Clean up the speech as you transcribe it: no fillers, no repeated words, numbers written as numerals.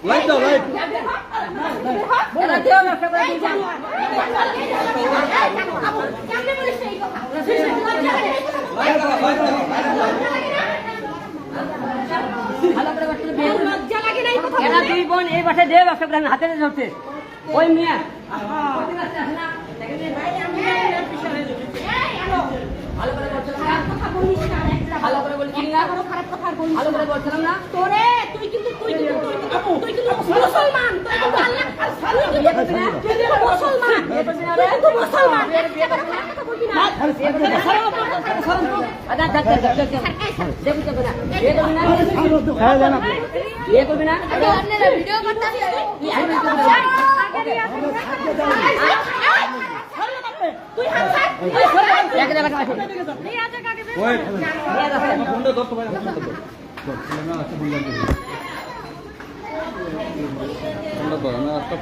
light দাও light এটা দেও না সবাই দিন কেমনে বলিস এই কথা ভালো করে বসলে বিয়ে লজ্জা লাগে না এই কথা এরা দুই বোন এই বাসে দেব ব্যবসা করে হাতে ধরতে ওই মিয়া ভালো করে বলছিলাম না কথা বলিস না ভালো করে বলছিলাম না কোনো খারাপ কথা আর বলিস ভালো করে বলছিলাম না তোরে তুই কিন্তু মুসলমান তুই কিন্তু আল্লাহ আর তুই কিন্তু মুসলমান তুই কিন্তু মুসলমান একটা খারাপ কথা বলবি না আদা দেখ দেখ দেখ না বিয়ে করবি না বিয়ে করবি না আপনারা ভিডিও করতে তুই হাত ছাড় এক জায়গা আছে এই আজকে কাকে ওই ফোনটা ধর তো ভাই ফোনটা ধর না আচ্ছা ফোনটা ধর না আচ্ছা